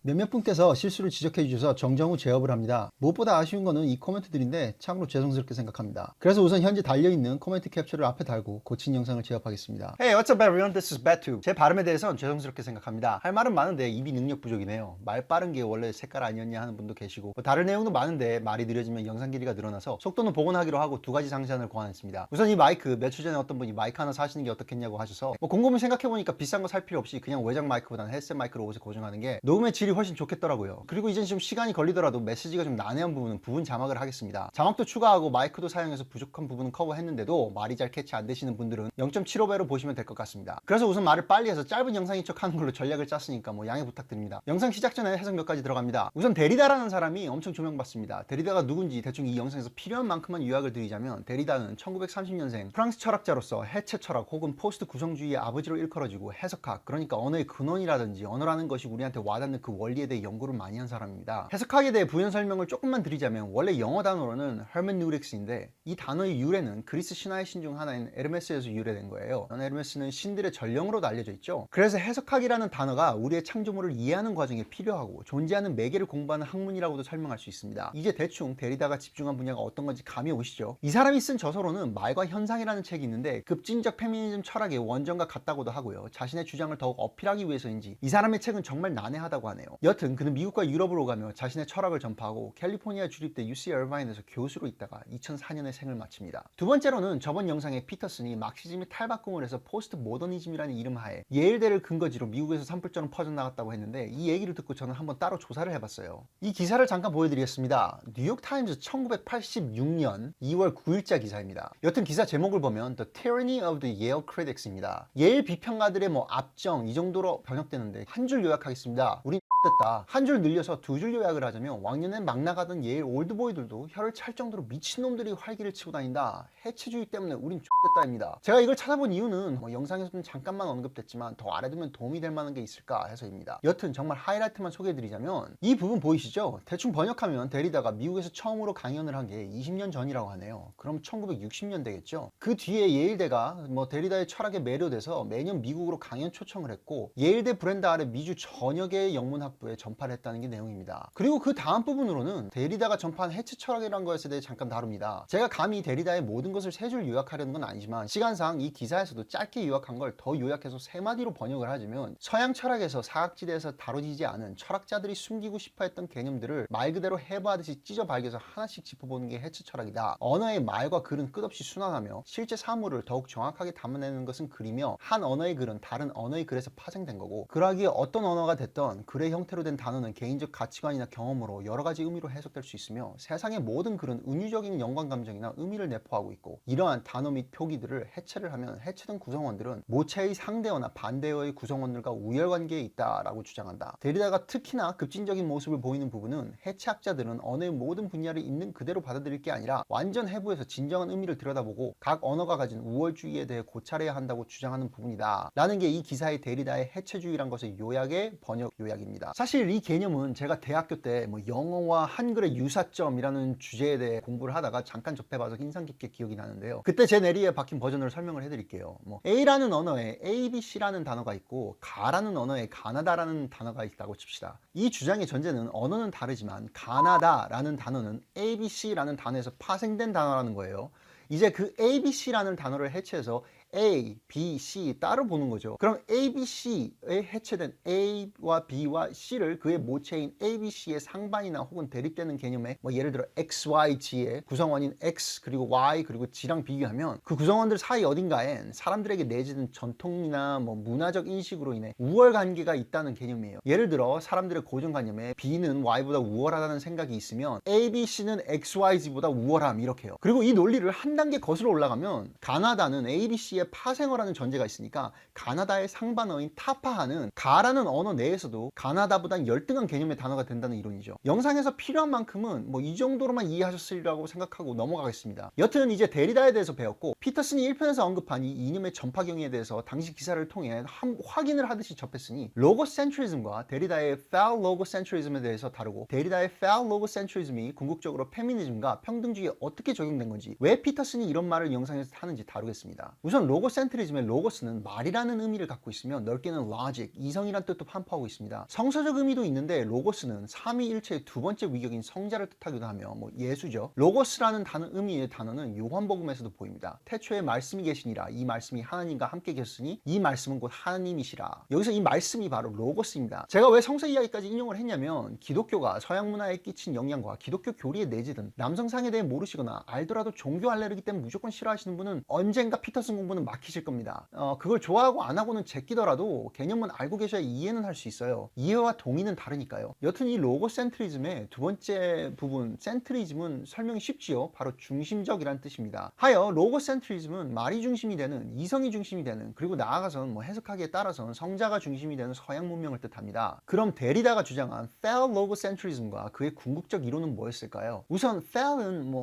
몇몇 분께서 실수를 지적해 주셔서 정정 후 제업을 합니다. 무엇보다 아쉬운 거는 이 코멘트들인데 참으로 죄송스럽게 생각합니다. 그래서 우선 현재 달려있는 코멘트 캡처를 앞에 달고 고친 영상을 제업하겠습니다. Hey, what's up everyone? This is Batu. 제 발음에 대해서는 죄송스럽게 생각합니다. 할 말은 많은데 입이 능력 부족이네요. 말 빠른 게 원래 색깔 아니었냐 하는 분도 계시고 다른 내용도 많은데 말이 느려지면 영상 길이가 늘어나서 속도는 복원하기로 하고 두 가지 장치안을 고안했습니다. 우선 이 마이크, 며칠 전에 어떤 분이 마이크 하나 사시는 게 어떻겠냐고 하셔서 곰곰이 생각해보니까 비싼 거 살 필요 없이 그냥 외장 마이크보다는 헤드셋 마이크로 옷에 고정하는 게 녹음의 질이 훨씬 좋겠더라고요. 그리고 이젠 좀 시간이 걸리더라도 메시지가 좀 난해한 부분은 부분 자막을 하겠습니다. 자막도 추가하고 마이크도 사용해서 부족한 부분은 커버했는데도 말이 잘 캐치 안 되시는 분들은 0.75배로 보시면 될 것 같습니다. 그래서 우선 말을 빨리 해서 짧은 영상인 척 하는 걸로 전략을 짰으니까 양해 부탁드립니다. 영상 시작 전에 해석 몇 가지 들어갑니다. 우선 데리다라는 사람이 엄청 조명받습니다. 데리다가 누군지 대충 이 영상에서 필요한 만큼만 요약을 드리자면, 데리다는 1930년생 프랑스 철학자로서 해체 철학 혹은 포스트 구성주의의 아버지로 일컬어지고 해석학, 그러니까 언어의 근원이라든지 언어라는 것이 우리한테 와닿는 그 원리에 대해 연구를 많이 한 사람입니다. 해석학에 대해 부연 설명을 조금만 드리자면, 원래 영어 단어로는 hermeneutics인데 이 단어의 유래는 그리스 신화의 신 중 하나인 에르메스에서 유래된 거예요. 에르메스는 신들의 전령으로도 알려져 있죠. 그래서 해석학이라는 단어가 우리의 창조물을 이해하는 과정에 필요하고 존재하는 매개를 공부하는 학문이라고도 설명할 수 있습니다. 이제 대충 데리다가 집중한 분야가 어떤 건지 감이 오시죠? 이 사람이 쓴 저서로는 말과 현상이라는 책이 있는데 급진적 페미니즘 철학의 원전과 같다고도 하고요. 자신의 주장을 더욱 어필하기 위해서인지 이 사람의 책은 정말 난해하다고 하네요. 여튼 그는 미국과 유럽을 오가며 자신의 철학을 전파하고 캘리포니아 주립대 UC 얼바인에서 교수로 있다가 2004년에 생을 마칩니다. 두 번째로는 저번 영상에 피터슨이 막시즘이 탈바꿈을 해서 포스트 모더니즘이라는 이름 하에 예일대를 근거지로 미국에서 산불처럼 퍼져나갔다고 했는데, 이 얘기를 듣고 저는 한번 따로 조사를 해봤어요. 이 기사를 잠깐 보여드리겠습니다. 뉴욕타임즈 1986년 2월 9일자 기사입니다. 여튼 기사 제목을 보면 The Tyranny of the Yale Critics입니다. 예일 비평가들의 압정 이 정도로 번역되는데 한 줄 요약하겠습니다. 우린 됐다. 한 줄 늘려서 두 줄 요약을 하자면, 왕년엔 막 나가던 예일 올드보이들도 혀를 찰 정도로 미친놈들이 활기를 치고 다닌다. 해체주의 때문에 우린 X됐다입니다. 제가 이걸 찾아본 이유는 영상에서는 잠깐만 언급됐지만 더 알아두면 도움이 될 만한 게 있을까 해서입니다. 여튼 정말 하이라이트만 소개해드리자면, 이 부분 보이시죠? 대충 번역하면 데리다가 미국에서 처음으로 강연을 한 게 20년 전이라고 하네요. 그럼 1960년 되겠죠? 그 뒤에 예일대가 데리다의 철학에 매료돼서 매년 미국으로 강연 초청을 했고, 예일대 브랜드 아래 미주 전역의 영문학부에 전파를 했다는 게 내용입니다. 그리고 그 다음 부분으로는 데리다가 전파한 해체 철학이라는 것에 대해 잠깐 다룹니다. 제가 감히 데리다의 모든 것을 세 줄 요약하려는 건 아니지만, 시간상 이 기사에서도 짧게 요약한 걸 더 요약해서 세 마디로 번역을 하자면, 서양 철학에서 사각지대에서 다뤄지지 않은 철학자들이 숨기고 싶어했던 개념들을 말 그대로 해부하듯이 찢어 발견해서 하나씩 짚어보는 게 해체 철학이다. 언어의 말과 글은 끝없이 순환하며 실제 사물을 더욱 정확하게 담아내는 것은 글이며, 한 언어의 글은 다른 언어의 글에서 파생된 거고, 그러기에 어떤 언어가 됐던 글의 형태로 된 단어는 개인적 가치관이나 경험으로 여러 가지 의미로 해석될 수 있으며, 세상의 모든 글은 은유적인 연관 감정이나 의미를 내포하고 있고, 이러한 단어 및 표기들을 해체를 하면 해체된 구성원들은 모체의 상대어나 반대어의 구성원들과 우열관계에 있다라고 주장한다. 데리다가 특히나 급진적인 모습을 보이는 부분은, 해체학자들은 언어의 모든 분야를 있는 그대로 받아들일 게 아니라 완전 해부해서 진정한 의미를 들여다보고 각 언어가 가진 우월주의에 대해 고찰해야 한다고 주장하는 부분이다 라는 게 이 기사의 데리다의 해체주의란 것의 요약의 번역 요약입니다. 사실 이 개념은 제가 대학교 때 영어와 한글의 유사점이라는 주제에 대해 공부를 하다가 잠깐 접해봐서 인상 깊게 기억이 나는데요. 그때 제 내리에 박힌 버전을 설명을 해드릴게요. A라는 언어에 A, B, C라는 단어가 있고, 가라는 언어에 가나다라는 단어가 있다고 칩시다. 이 주장의 전제는 언어는 다르지만 가나다라는 단어는 A, B, C라는 단어에서 파생된 단어라는 거예요. 이제 그 A, B, C라는 단어를 해체해서 A, B, C 따로 보는 거죠. 그럼 A, B, C에 해체된 A와 B와 C를 그의 모체인 A, B, C의 상반이나 혹은 대립되는 개념에 예를 들어 X, Y, G의 구성원인 X 그리고 Y 그리고 G랑 비교하면, 그 구성원들 사이 어딘가엔 사람들에게 내재된 전통이나 문화적 인식으로 인해 우월관계가 있다는 개념이에요. 예를 들어 사람들의 고정관념에 B는 Y보다 우월하다는 생각이 있으면 A, B, C는 X, Y, G보다 우월함 이렇게요. 그리고 이 논리를 한 단계 거슬러 올라가면, 가나다는 A, B, C의 파생어라는 전제가 있으니까 가나다의 상반어인 타파하는 가라는 언어 내에서도 가나다보단 열등한 개념의 단어가 된다는 이론이죠. 영상에서 필요한 만큼은 이 정도로만 이해하셨으리라고 생각하고 넘어가겠습니다. 여튼 이제 데리다에 대해서 배웠고, 피터슨이 1편에서 언급한 이 이념의 전파 경위에 대해서 당시 기사를 통해 확인을 하듯이 접했으니, 로고센트리즘과 데리다의 fail 로고센트리즘에 대해서 다루고, 데리다의 fail 로고센트리즘이 궁극적으로 페미니즘과 평등주의에 어떻게 적용된 건지, 왜 피터슨이 이런 말을 영상에서 하는지 다루겠습니다. 우선 로고센트리즘의 로고스는 말이라는 의미를 갖고 있으며 넓게는 logic, 이성이란 뜻도 판포하고 있습니다. 성서적 의미도 있는데 로고스는 삼위일체의 두 번째 위격인 성자를 뜻하기도 하며 예수죠. 로고스라는 의미의 단어는 요한복음에서도 보입니다. 태초에 말씀이 계시니라, 이 말씀이 하나님과 함께 계셨으니 이 말씀은 곧 하나님이시라. 여기서 이 말씀이 바로 로고스입니다. 제가 왜 성서 이야기까지 인용을 했냐면 기독교가 서양 문화에 끼친 영향과 기독교 교리에 내재든 남성상에 대해 모르시거나 알더라도 종교 알레르기 때문에 무조건 싫어하시는 분은 언젠가 피터슨 공부는 막히실 겁니다. 그걸 좋아하고 안 하고는 제끼더라도 개념은 알고 계셔야 이해는 할 수 있어요. 이해와 동의는 다르니까요. 여튼 이 로고센트리즘의 두 번째 부분 센트리즘은 설명이 쉽지요. 바로 중심적이란 뜻입니다. 하여 로고센트리즘은 말이 중심이 되는, 이성이 중심이 되는, 그리고 나아가서는 해석하기에 따라서는 성자가 중심이 되는 서양 문명을 뜻합니다. 그럼 데리다가 주장한 펠로고센트리즘과 그의 궁극적 이론은 뭐였을까요? 우선 펠은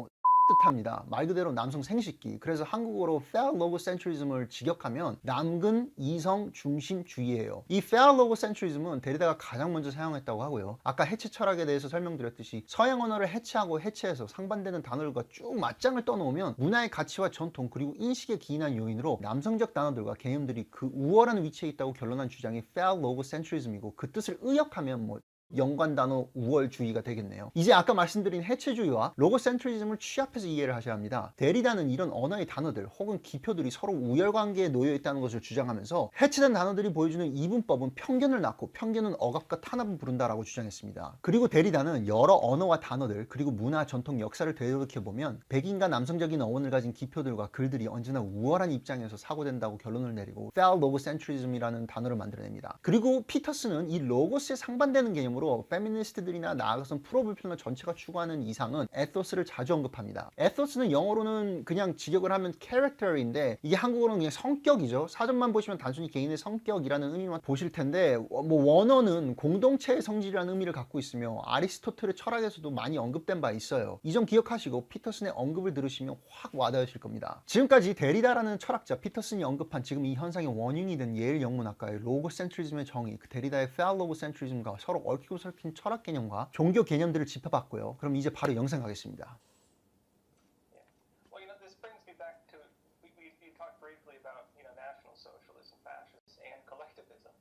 뜻합니다. 말 그대로 남성 생식기. 그래서 한국어로 펠로고센트리즘을 직역하면 남근 이성 중심주의예요. 이 펠로고센트리즘은 데리다가 가장 먼저 사용했다고 하고요. 아까 해체 철학에 대해서 설명드렸듯이 서양 언어를 해체하고 해체해서 상반되는 단어들과 쭉 맞짱을 떠놓으면 문화의 가치와 전통 그리고 인식에 기인한 요인으로 남성적 단어들과 개념들이 그 우월한 위치에 있다고 결론한 주장이 펠로고센트리즘이고 그 뜻을 의역하면 연관 단어 우월주의가 되겠네요. 이제 아까 말씀드린 해체주의와 로고센트리즘을 취합해서 이해를 하셔야 합니다. 데리다는 이런 언어의 단어들 혹은 기표들이 서로 우열관계에 놓여 있다는 것을 주장하면서 해체된 단어들이 보여주는 이분법은 편견을 낳고 편견은 억압과 탄압을 부른다라고 주장했습니다. 그리고 데리다는 여러 언어와 단어들 그리고 문화, 전통, 역사를 되돌이켜보면 백인과 남성적인 어원을 가진 기표들과 글들이 언제나 우월한 입장에서 사고된다고 결론을 내리고 펠로고센트리즘이라는 단어를 만들어냅니다. 그리고 피터슨은 이 로고스에 상반되는 개념으로 페미니스트들이나 나아가선 프로불편러 전체가 추구하는 이상은 에토스를 자주 언급합니다. 에토스는 영어로는 그냥 직역을 하면 캐릭터인데 이게 한국어로는 그냥 성격이죠. 사전만 보시면 단순히 개인의 성격이라는 의미만 보실 텐데 원어는 공동체의 성질이라는 의미를 갖고 있으며 아리스토텔의 철학에서도 많이 언급된 바 있어요. 이 점 기억하시고 피터슨의 언급을 들으시면 확 와닿으실 겁니다. 지금까지 데리다라는 철학자 피터슨이 언급한 지금 이 현상의 원흉이 된 예일 영문학과의 로고센트리즘의 정의, 그 데리다의 펠로고센트리즘과 서로 얽히고 설킨 철학 개념과 종교 개념들을 짚어봤고요. 그럼 이제 바로 영상 가겠습니다. Well, this brings me back to we talked briefly about National Socialism, fascism, and collectivism.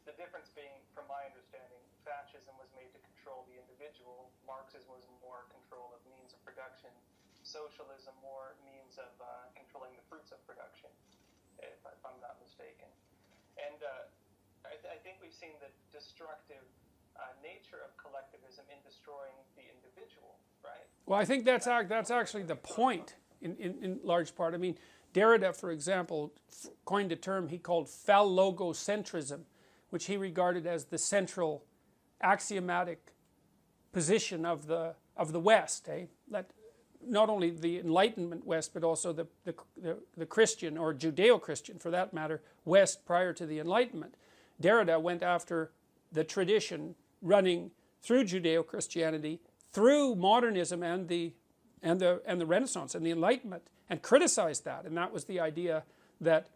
The difference being, from my understanding, fascism was made to control the individual. Marxism was more control of means of production. Socialism more means of controlling the fruits of production, if I'm not mistaken. And I think we've seen the destructive nature of collectivism in destroying the individual, right? Well, I think that's actually the point in large part. I mean, Derrida, for example, coined a term he called phallogocentrism, which he regarded as the central axiomatic position of the West. That not only the Enlightenment West, but also the Christian or Judeo-Christian, for that matter, West prior to the Enlightenment. Derrida went after the tradition running through Judeo-Christianity, through modernism and the Renaissance and the Enlightenment, and criticized that. And that was the idea that,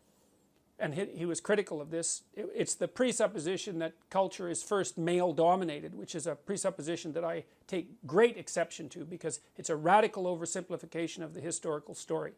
and he was critical of this, it's the presupposition that culture is first male-dominated, which is a presupposition that I take great exception to because it's a radical oversimplification of the historical story.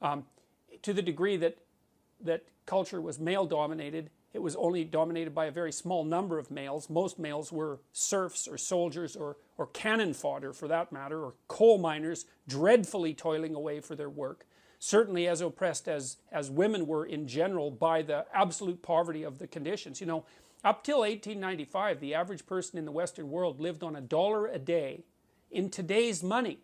To the degree that culture was male-dominated, it was only dominated by a very small number of males. Most males were serfs or soldiers or cannon fodder, for that matter, or coal miners dreadfully toiling away for their work. Certainly as oppressed as women were in general by the absolute poverty of the conditions. Up till 1895, the average person in the Western world lived on $1 a day in today's money.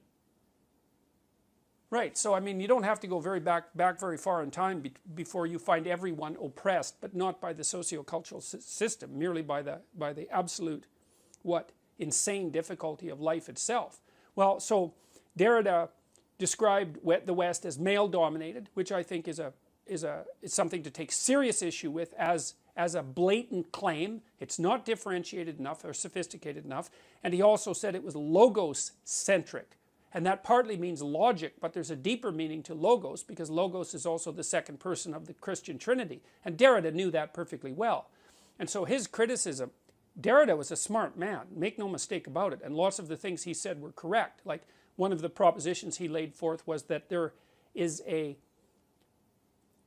Right, so I mean, you don't have to go back very far in time before you find everyone oppressed, but not by the socio-cultural system, merely by the absolute, insane difficulty of life itself. Well, so Derrida described the West as male-dominated, which I think is something to take serious issue with as a blatant claim. It's not differentiated enough or sophisticated enough, and he also said it was logos-centric. And that partly means logic, but there's a deeper meaning to logos because logos is also the second person of the Christian Trinity. And Derrida knew that perfectly well. And so his criticism, Derrida was a smart man, make no mistake about it, and lots of the things he said were correct. Like one of the propositions he laid forth was that there is a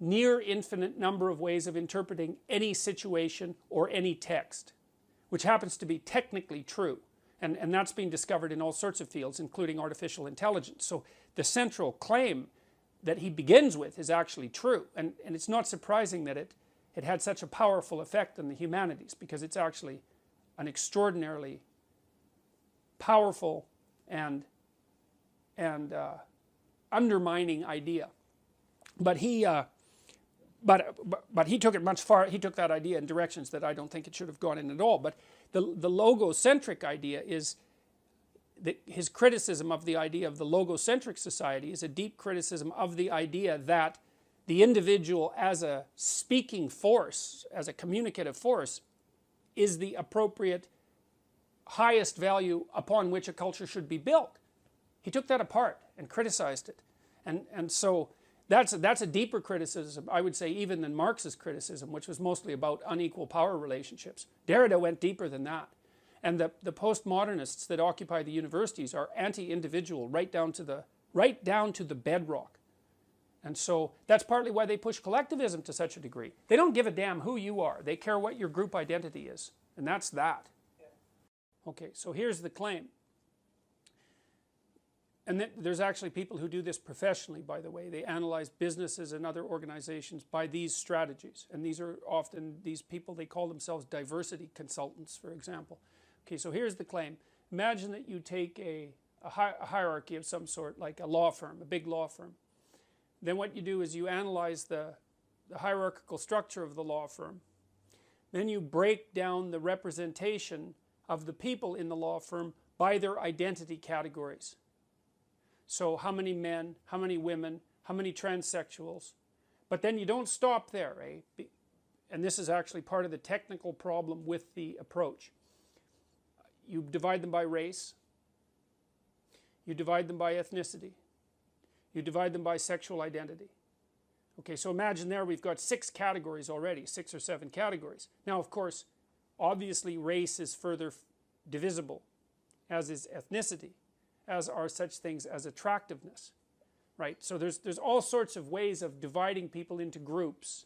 near infinite number of ways of interpreting any situation or any text, which happens to be technically true. And that's been discovered in all sorts of fields, including artificial intelligence. So the central claim that he begins with is actually true. And it's not surprising that it had such a powerful effect on the humanities, because it's actually an extraordinarily powerful and undermining idea. But he took it much far. He took that idea in directions that I don't think it should have gone in at all. But the logocentric idea is that his criticism of the idea of the logocentric society is a deep criticism of the idea that the individual as a speaking force, as a communicative force, is the appropriate highest value upon which a culture should be built. He took that apart and criticized it. And so that's a deeper criticism, I would say, even than Marx's criticism, which was mostly about unequal power relationships. Derrida went deeper than that. And the postmodernists that occupy the universities are anti-individual right down to the bedrock. And so that's partly why they push collectivism to such a degree. They don't give a damn who you are. They care what your group identity is. And that's that. Okay, so here's the claim. And there's actually people who do this professionally, by the way. They analyze businesses and other organizations by these strategies. And these are often these people, they call themselves diversity consultants, for example. Okay, so here's the claim. Imagine that you take a hierarchy of some sort, like a law firm, a big law firm. Then what you do is you analyze the hierarchical structure of the law firm. Then you break down the representation of the people in the law firm by their identity categories. So how many men, how many women, how many transsexuals. But then you don't stop there, eh? And this is actually part of the technical problem with the approach. You divide them by race. You divide them by ethnicity. You divide them by sexual identity. Okay, so imagine there we've got 6 categories already, 6 or 7 categories. Now, of course, obviously race is further divisible, as is ethnicity, as are such things as attractiveness, right? So there's all sorts of ways of dividing people into groups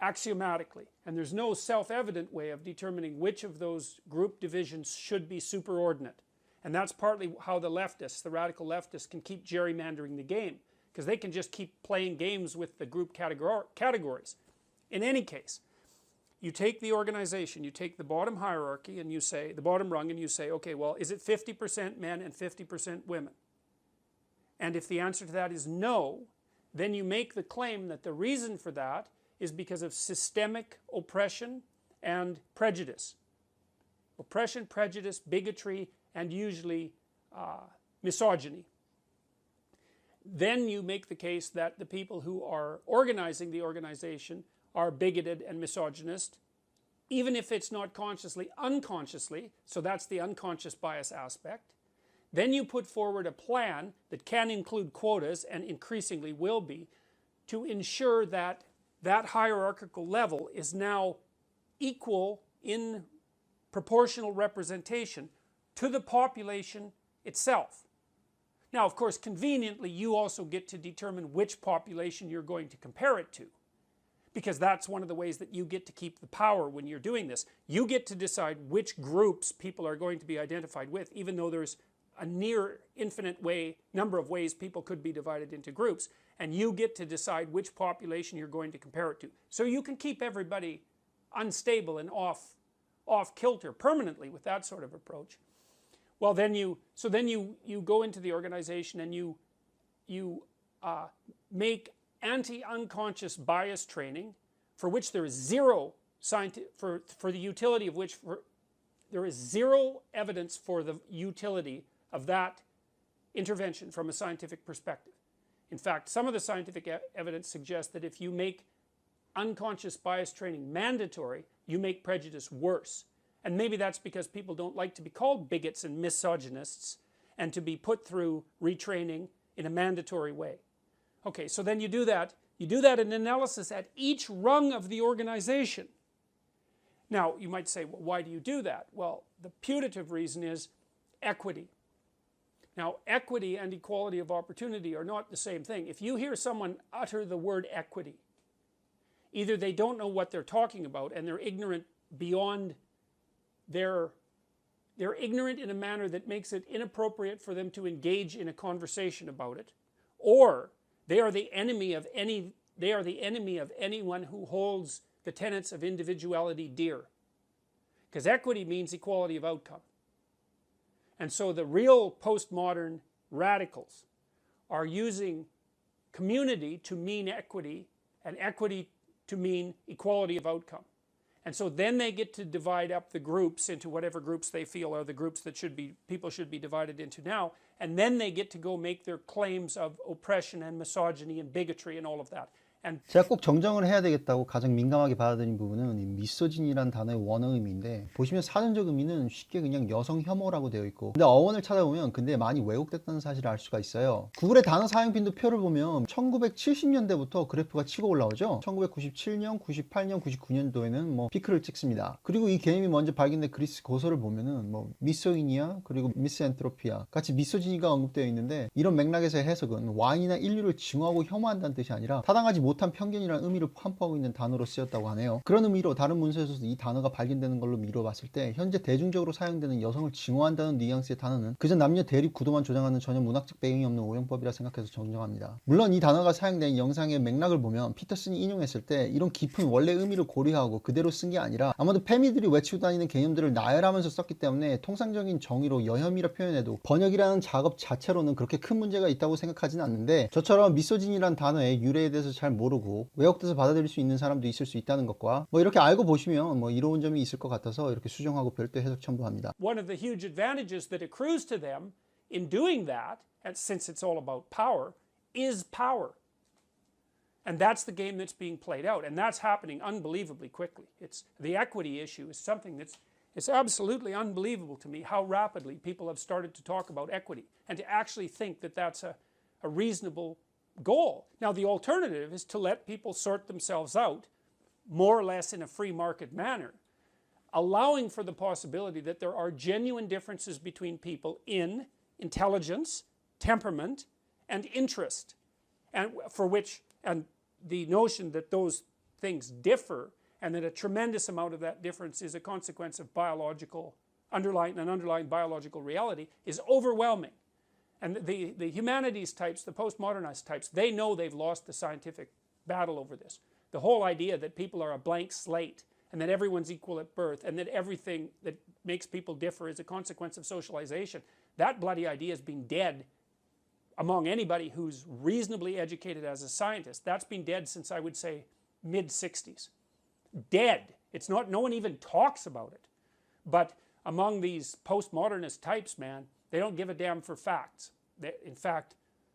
axiomatically, and there's no self-evident way of determining which of those group divisions should be superordinate. And that's partly how the leftists, the radical leftists, can keep gerrymandering the game, because they can just keep playing games with the group categories. In any case, you take the organization, you take the bottom hierarchy and you say, the bottom rung, and you say, okay, well, is it 50% men and 50% women? And if the answer to that is no, then you make the claim that the reason for that is because of systemic oppression and prejudice. Oppression, prejudice, bigotry, and usually misogyny. Then you make the case that the people who are organizing the organization are bigoted and misogynist, even if it's not consciously, unconsciously, so that's the unconscious bias aspect. Then you put forward a plan that can include quotas, and increasingly will be, to ensure that that hierarchical level is now equal in proportional representation to the population itself. Now, of course, conveniently, you also get to determine which population you're going to compare it to, because that's one of the ways that you get to keep the power when you're doing this. You get to decide which groups people are going to be identified with, even though there's a near infinite number of ways people could be divided into groups, and you get to decide which population you're going to compare it to. So you can keep everybody unstable and off kilter permanently with that sort of approach. Well, then you go into the organization and you make anti-unconscious bias training, for which there is zero for the utility of which there is zero evidence for the utility of that intervention from a scientific perspective. In fact, some of the scientific evidence suggests that if you make unconscious bias training mandatory, you make prejudice worse. And maybe that's because people don't like to be called bigots and misogynists and to be put through retraining in a mandatory way. Okay, so then you do that in analysis at each rung of the organization. Now, you might say, well, why do you do that? Well, the putative reason is equity. Now, equity and equality of opportunity are not the same thing. If you hear someone utter the word equity, either they don't know what they're talking about and they're ignorant beyond they're ignorant in a manner that makes it inappropriate for them to engage in a conversation about it, or they are the enemy of anyone who holds the tenets of individuality dear. Because equity means equality of outcome. And so the real postmodern radicals are using community to mean equity and equity to mean equality of outcome. And so then they get to divide up the groups into whatever groups they feel are the groups that people should be divided into now. And then they get to go make their claims of oppression and misogyny and bigotry and all of that. And 제가 꼭 정정을 해야 되겠다고 가장 민감하게 받아들인 부분은 이 미소진이라는 단어의 원어 의미인데, 보시면 사전적 의미는 쉽게 그냥 여성 혐오라고 되어 있고, 근데 어원을 찾아보면 근데 많이 왜곡됐다는 사실을 알 수가 있어요. 구글의 단어 사용 빈도표를 보면 1970년대부터 그래프가 치고 올라오죠. 1997년, 98년, 99년도에는 뭐 피크를 찍습니다. 그리고 이 개념이 먼저 발견된 그리스 고서를 보면은 뭐 미소이니아 그리고 미스앤트로피아 같이 미소진이가 언급되어 있는데, 이런 맥락에서의 해석은 왕이나 인류를 증오하고 혐오한다는 뜻이 아니라 타당하지 못한 편견이라는 의미를 함포하고 있는 단어로 쓰였다고 하네요. 그런 의미로 다른 문서에서도 이 단어가 발견되는 걸로 미뤄봤을 때 현재 대중적으로 사용되는 여성을 증오한다는 뉘앙스의 단어는 그저 남녀 대립 구도만 조장하는 전혀 문학적 배경이 없는 오용법이라 생각해서 정정합니다. 물론 이 단어가 사용된 영상의 맥락을 보면 피터슨이 인용했을 때 이런 깊은 원래 의미를 고려하고 그대로 쓴 게 아니라 아마도 페미들이 외치고 다니는 개념들을 나열하면서 썼기 때문에 통상적인 정의로 여혐이라 표현해도 번역이라는 작업 자체로는 그렇게 큰 문제가 있다고 생각하지는 않는데, 저처럼 미소진이라는 단어의 유래에 대해서 잘 모르고 왜곡돼서 받아들일 수 있는 사람도 있을 수 있다는 것과 뭐 이렇게 알고 보시면 뭐 이로운 점이 있을 것 같아서 이렇게 수정하고 별도 해석 첨부합니다. one of the huge advantages that accrues to them in doing that, and since it's all about power, is power. And that's the game that's being played out, and that's happening unbelievably quickly. It's the equity issue is something it's absolutely unbelievable to me how rapidly people have started to talk about equity and to actually think that that's a reasonable goal. Now the alternative is to let people sort themselves out more or less in a free market manner, allowing for the possibility that there are genuine differences between people in intelligence, temperament, and interest, and the notion that those things differ and that a tremendous amount of that difference is a consequence of underlying biological reality is overwhelming. And the humanities types, the postmodernist types, they know they've lost the scientific battle over this. The whole idea that people are a blank slate and that everyone's equal at birth and that everything that makes people differ is a consequence of socialization, that bloody idea has been dead among anybody who's reasonably educated as a scientist. That's been dead since, I would say, mid-60s. Dead. It's not, no one even talks about it. But among these postmodernist types, man, they don't give a damn for facts. In fact,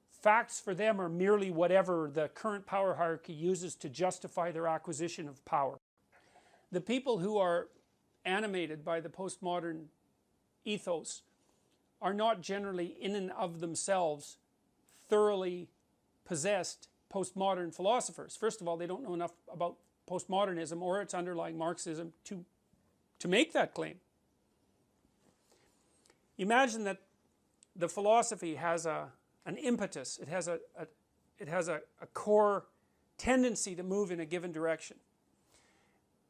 facts for them are merely whatever the current power hierarchy uses to justify their acquisition of power. The people who are animated by the postmodern ethos are not generally in and of themselves thoroughly possessed postmodern philosophers. First of all, they don't know enough about postmodernism or its underlying Marxism to make that claim. Imagine that the philosophy has an impetus, it has a core tendency to move in a given direction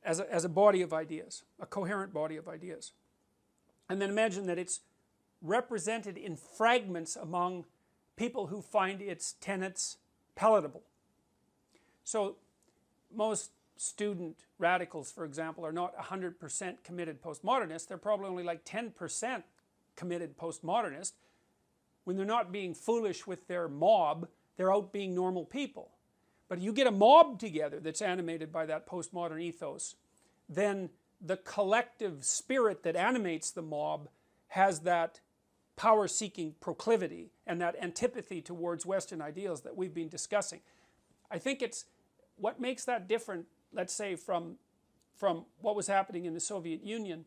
as a body of ideas, a coherent body of ideas. And then imagine that it's represented in fragments among people who find its tenets palatable. So most student radicals, for example, are not 100% committed postmodernists. They're probably only like 10% committed postmodernist. When they're not being foolish with their mob, they're out being normal people. But you get a mob together that's animated by that postmodern ethos, then the collective spirit that animates the mob has that power-seeking proclivity and that antipathy towards Western ideals that we've been discussing. I think it's what makes that different, let's say, from what was happening in the Soviet Union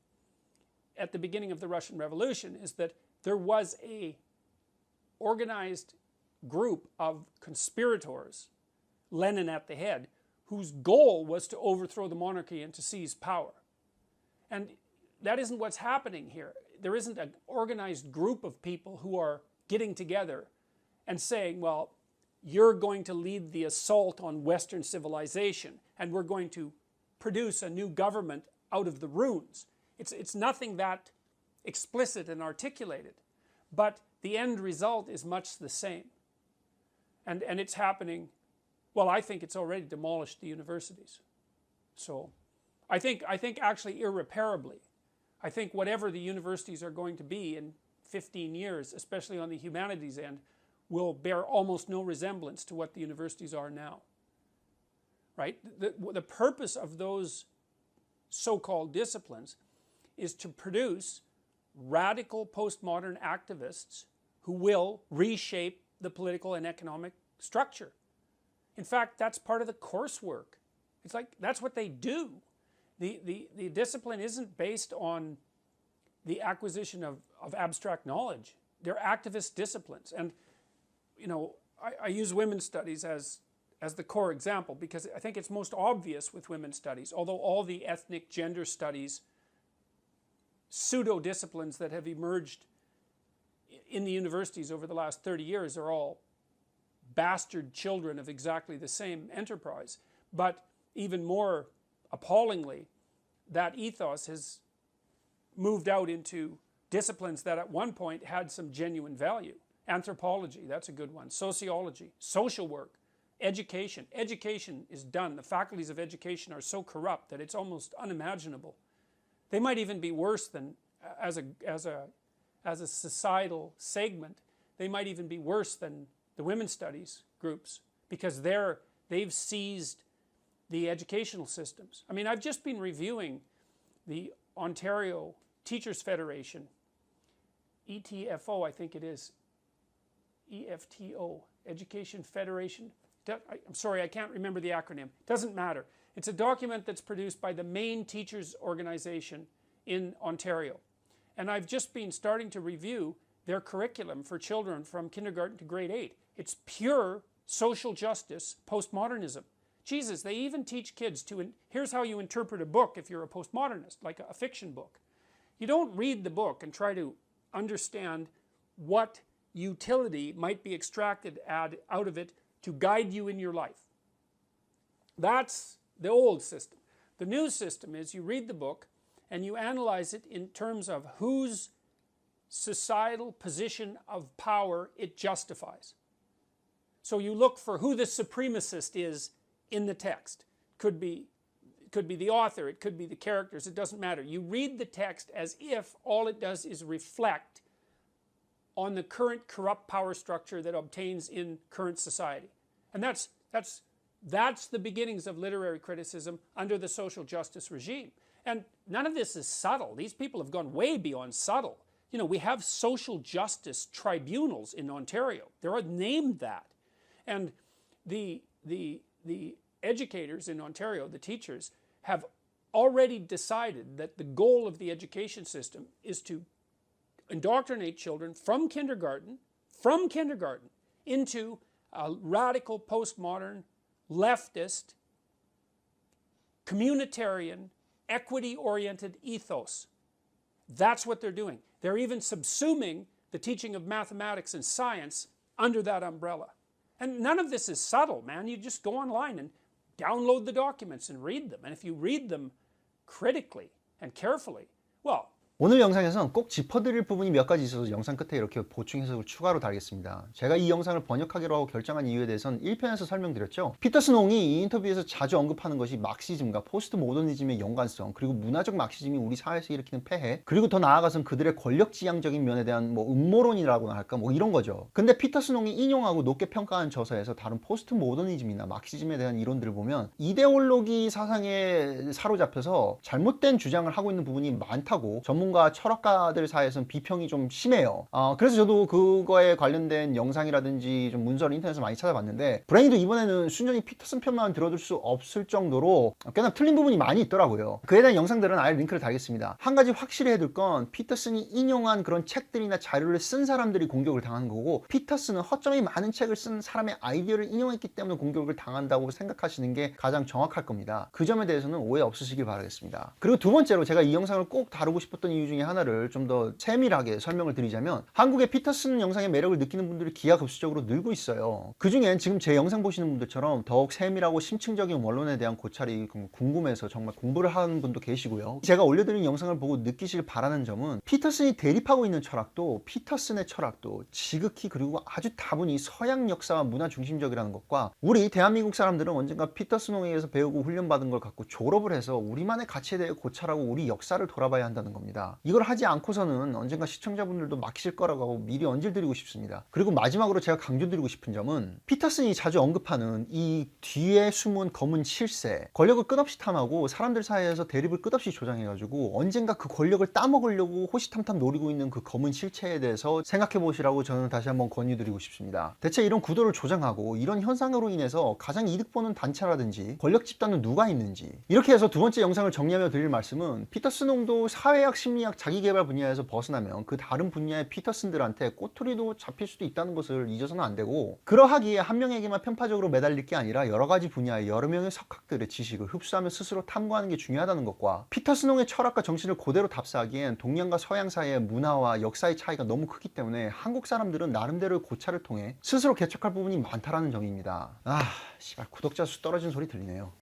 at the beginning of the Russian Revolution, is that there was a organized group of conspirators, Lenin at the head, whose goal was to overthrow the monarchy and to seize power. And that isn't what's happening here. There isn't an organized group of people who are getting together and saying, well, you're going to lead the assault on Western civilization, and we're going to produce a new government out of the ruins. It's nothing that explicit and articulated, but the end result is much the same. And it's happening, well, I think it's already demolished the universities. So I think actually irreparably. I think whatever the universities are going to be in 15 years, especially on the humanities end, will bear almost no resemblance to what the universities are now. Right? The purpose of those so-called disciplines is to produce radical postmodern activists who will reshape the political and economic structure. In fact, that's part of the coursework. It's like, that's what they do. The discipline isn't based on the acquisition of abstract knowledge. They're activist disciplines. And, you know, I use women's studies as the core example because I think it's most obvious with women's studies, although all the ethnic gender studies pseudo-disciplines that have emerged in the universities over the last 30 years are all bastard children of exactly the same enterprise. But even more appallingly, that ethos has moved out into disciplines that at one point had some genuine value. Anthropology, that's a good one. Sociology, social work, education. Education is done. The faculties of education are so corrupt that it's almost unimaginable. They might even be worse than, as a societal segment, they might even be worse than the women's studies groups because they've seized the educational systems. I mean, I've just been reviewing the Ontario Teachers Federation, ETFO, I think it is, EFTO, Education Federation. I'm sorry, I can't remember the acronym. Doesn't matter. It's a document that's produced by the main teachers organization in Ontario. And I've just been starting to review their curriculum for children from kindergarten to grade 8. It's pure social justice postmodernism. Jesus, they even teach kids here's how you interpret a book if you're a postmodernist, like a fiction book. You don't read the book and try to understand what utility might be extracted out of it to guide you in your life. That's the old system. The new system is you read the book and you analyze it in terms of whose societal position of power it justifies. So you look for who the supremacist is in the text. Could be the author, it could be the characters, it doesn't matter. You read the text as if all it does is reflect on the current corrupt power structure that obtains in current society. And that's the beginnings of literary criticism under the social justice regime. And none of this is subtle. These people have gone way beyond subtle. You know, we have social justice tribunals in Ontario. They're named that. And the educators in Ontario, the teachers, have already decided that the goal of the education system is to indoctrinate children from kindergarten into a radical postmodern, leftist, communitarian, equity-oriented ethos. That's what they're doing. They're even subsuming the teaching of mathematics and science under that umbrella. And none of this is subtle, man. You just go online and download the documents and read them. And if you read them critically and carefully, well, 오늘 영상에서는 꼭 짚어드릴 부분이 몇 가지 있어서 영상 끝에 이렇게 보충 해석을 추가로 달겠습니다. 제가 이 영상을 번역하기로 하고 결정한 이유에 대해서는 1편에서 설명드렸죠. 피터슨 옹이 이 인터뷰에서 자주 언급하는 것이 막시즘과 포스트 모더니즘의 연관성, 그리고 문화적 막시즘이 우리 사회에서 일으키는 폐해, 그리고 더 나아가서는 그들의 권력지향적인 면에 대한 뭐 음모론이라고나 할까 뭐 이런 거죠. 근데 피터슨 옹이 인용하고 높게 평가한 저서에서 다른 포스트 모더니즘이나 막시즘에 대한 이론들을 보면 이데올로기 사상에 사로잡혀서 잘못된 주장을 하고 있는 부분이 많다고 전문가 철학가들 사이에서는 비평이 좀 심해요. 그래서 저도 그거에 관련된 영상이라든지 좀 문서를 인터넷에서 많이 찾아봤는데 브레인도 이번에는 순전히 피터슨 편만 들어줄 수 없을 정도로 꽤나 틀린 부분이 많이 있더라고요. 그에 대한 영상들은 아예 링크를 달겠습니다. 한 가지 확실히 해둘 건 피터슨이 인용한 그런 책들이나 자료를 쓴 사람들이 공격을 당하는 거고, 피터슨은 허점이 많은 책을 쓴 사람의 아이디어를 인용했기 때문에 공격을 당한다고 생각하시는 게 가장 정확할 겁니다. 그 점에 대해서는 오해 없으시길 바라겠습니다. 그리고 두 번째로 제가 이 영상을 꼭 다루고 싶었던 이유 이유 중에 하나를 좀 더 세밀하게 설명을 드리자면 한국의 피터슨 영상의 매력을 느끼는 분들이 기하급수적으로 늘고 있어요. 그중엔 지금 제 영상 보시는 분들처럼 더욱 세밀하고 심층적인 원론에 대한 고찰이 궁금해서 정말 공부를 하는 분도 계시고요. 제가 올려드린 영상을 보고 느끼실 바라는 점은 피터슨이 대립하고 있는 철학도 피터슨의 철학도 지극히 그리고 아주 다분히 서양 역사와 문화 중심적이라는 것과 우리 대한민국 사람들은 언젠가 피터슨에 의해서 배우고 훈련받은 걸 갖고 졸업을 해서 우리만의 가치에 대해 고찰하고 우리 역사를 돌아봐야 한다는 겁니다. 이걸 하지 않고서는 언젠가 시청자분들도 막히실 거라고 미리 언질드리고 싶습니다. 그리고 마지막으로 제가 강조드리고 싶은 점은 피터슨이 자주 언급하는 이 뒤에 숨은 검은 실세, 권력을 끝없이 탐하고 사람들 사이에서 대립을 끝없이 조장해가지고 언젠가 그 권력을 따먹으려고 호시탐탐 노리고 있는 그 검은 실체에 대해서 생각해 보시라고 저는 다시 한번 권유드리고 싶습니다. 대체 이런 구도를 조장하고 이런 현상으로 인해서 가장 이득 보는 단체라든지 권력 집단은 누가 있는지, 이렇게 해서 두 번째 영상을 정리하며 드릴 말씀은 피터슨홍도 사회학, 심리학, 자기개발 분야에서 벗어나면 그 다른 분야의 피터슨들한테 꼬투리도 잡힐 수도 있다는 것을 잊어서는 안 되고, 그러하기에 한 명에게만 편파적으로 매달릴 게 아니라 여러 가지 분야의 여러 명의 석학들의 지식을 흡수하며 스스로 탐구하는 게 중요하다는 것과, 피터슨홍의 철학과 정신을 그대로 답사하기엔 동양과 서양 사이의 문화와 역사의 차이가 너무 크기 때문에 한국 사람들은 나름대로의 고찰을 통해 스스로 개척할 부분이 많다라는 점입니다. 씨발 구독자 수 떨어진 소리 들리네요.